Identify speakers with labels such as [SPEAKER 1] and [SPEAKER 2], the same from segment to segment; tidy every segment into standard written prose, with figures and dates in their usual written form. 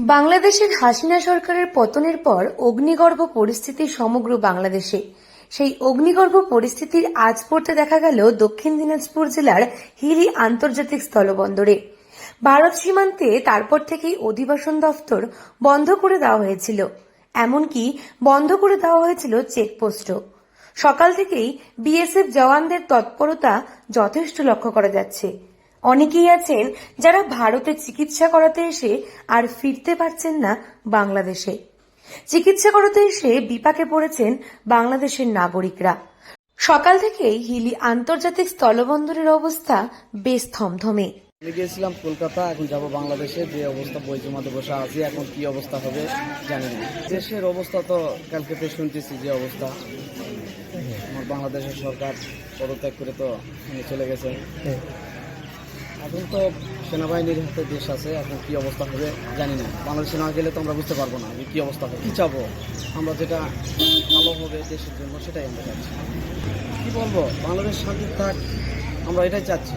[SPEAKER 1] বাংলাদেশের হাসিনা সরকারের পতনের পর অগ্নিগর্ভ পরিস্থিতি সমগ্র বাংলাদেশে। সেই অগ্নিগর্ভ পরিস্থিতির আজ পড়তে দেখা গেল দক্ষিণ দিনাজপুর জেলার হিলি আন্তর্জাতিক স্থলবন্দরে। ভারত সীমান্তে তারপর থেকেই অধিবাসন দফতর বন্ধ করে দেওয়া হয়েছিল, এমনকি বন্ধ করে দেওয়া হয়েছিল চেকপোস্টও। সকাল থেকেই বিএসএফ জওয়ানদের তৎপরতা যথেষ্ট লক্ষ্য করা যাচ্ছে। অনেকেই আছেন যারা ভারতে চিকিৎসা করাতে এসে আর ফিরতে পারছেন না বাংলাদেশে। চিকিৎসা করাতে এসে বিপাকে পড়েছেন বাংলাদেশের নাগরিকরা। সকাল থেকেই হিলি আন্তর্জাতিক স্থলবন্দরের অবস্থা বেশ থমথমে।
[SPEAKER 2] আমি গিয়েছিলাম কলকাতা, এখন যাব বাংলাদেশে। যে অবস্থা বইজমাতে বসে আছি, এখন কি অবস্থা হবে জানি না। দেশের অবস্থা তো কালকে তো শুনতেছি যে অবস্থা, আমার বাংলাদেশের সরকার পদত্যাগ করে তো চলে গেছে। এখন তো সেনাবাহিনীর হাতে দেশ আছে, এখন কি অবস্থা হবে জানি না। বাংলাদেশে না গেলে তো আমরা বুঝতে পারবো না যে কি অবস্থা হবে। কি চাবো আমরা, যেটা ভালো হবে দেশের জন্য সেটাই আমরা চাচ্ছি। কি বলবো, বাংলাদেশ শান্তি থাক, আমরা এটাই চাচ্ছি।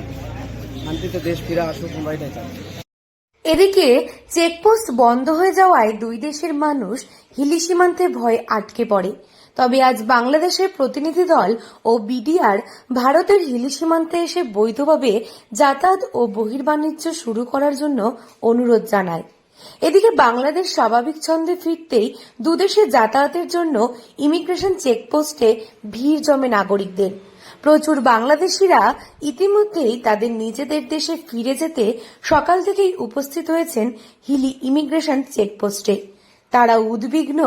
[SPEAKER 2] শান্তিতে দেশ ফিরে আসুক, আমরা এটাই চাচ্ছি।
[SPEAKER 1] এদিকে চেকপোস্ট বন্ধ হয়ে যাওয়ায় দুই দেশের মানুষ হিলি সীমান্তে ভয়ে আটকে পড়ে। তবে আজ বাংলাদেশের প্রতিনিধি দল ও বিডিআর ভারতের হিলি সীমান্তে এসে বৈধভাবে যাতায়াত ও বহির্বাণিজ্য শুরু করার জন্য অনুরোধ জানায়। এদিকে বাংলাদেশ স্বাভাবিক ছন্দে ফিরতেই দুদেশে যাতায়াতের জন্য ইমিগ্রেশন চেকপোস্টে ভিড় জমে নাগরিকদের। প্রচুর বাংলাদেশিরা ইতিমধ্যেই তাদের নিজেদের দেশে ফিরে যেতে সকাল থেকেই উপস্থিত হয়েছেন হিলি ইমিগ্রেশন চেকপোস্টে। তারা উদ্বিগ্ন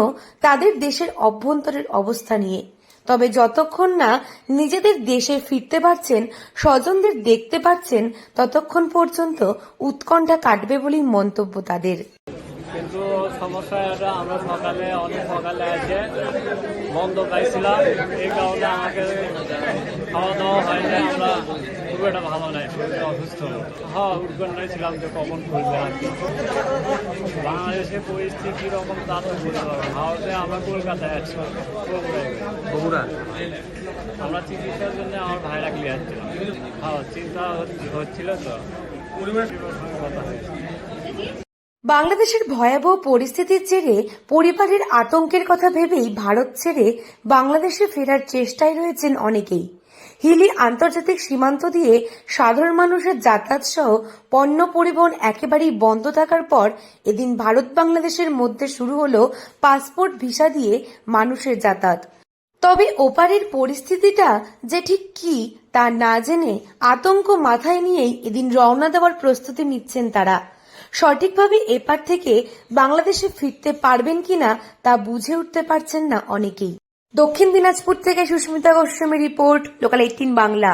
[SPEAKER 1] তাদের দেশের অভ্যন্তরের অবস্থা নিয়ে। তবে যতক্ষণ না নিজেদের দেশে ফিরতে পারছেন, স্বজনদের দেখতে পাচ্ছেন, ততক্ষণ পর্যন্ত উৎকণ্ঠা কাটবে বলেই মন্তব্য তাদের।
[SPEAKER 3] কিন্তু সমস্যা এটা, আমরা অনেক সকালে এসে বন্ধ পাইছিলাম, এই কারণে আমাকে খাওয়া দাওয়া হয় না। আমরা খুব একটা ভালো নাই, শরীরে অসুস্থ। উৎকণ্ঠায় ছিলাম যে কখন খুলবে আর কি। বাংলাদেশের পরিস্থিতি কিরকম তা তো বুঝতে পারবো। ভারতে আমরা কলকাতায় আছি, বগুড়া। আমরা চিকিৎসার জন্য আমার ভাইরা ক্লিয়ার ছিলাম। চিন্তা হচ্ছিল তো, পরিবারের সঙ্গে কথা হয়েছে।
[SPEAKER 1] বাংলাদেশের ভয়াবহ পরিস্থিতির জেরে পরিবারের আতঙ্কের কথা ভেবেই ভারত ছেড়ে বাংলাদেশে ফেরার চেষ্টায় রয়েছেন অনেকেই। হিলি আন্তর্জাতিক সীমান্ত দিয়ে সাধারণ মানুষের যাতায়াত সহ পণ্য পরিবহন একেবারেই বন্ধ থাকার পর এদিন ভারত বাংলাদেশের মধ্যে শুরু হলো পাসপোর্ট ভিসা দিয়ে মানুষের যাতায়াত। তবে ওপারের পরিস্থিতিটা যে ঠিক কি তা না জেনে আতঙ্ক মাথায় নিয়েই এদিন রওনা দেওয়ার প্রস্তুতি নিচ্ছেন তারা। সঠিকভাবে এপার থেকে বাংলাদেশে ফিরতে পারবেন কিনা তা বুঝে উঠতে পারছেন না অনেকেই। দক্ষিণ দিনাজপুর থেকে সুস্মিতা গোস্বামী রিপোর্ট, লোকাল 18 বাংলা।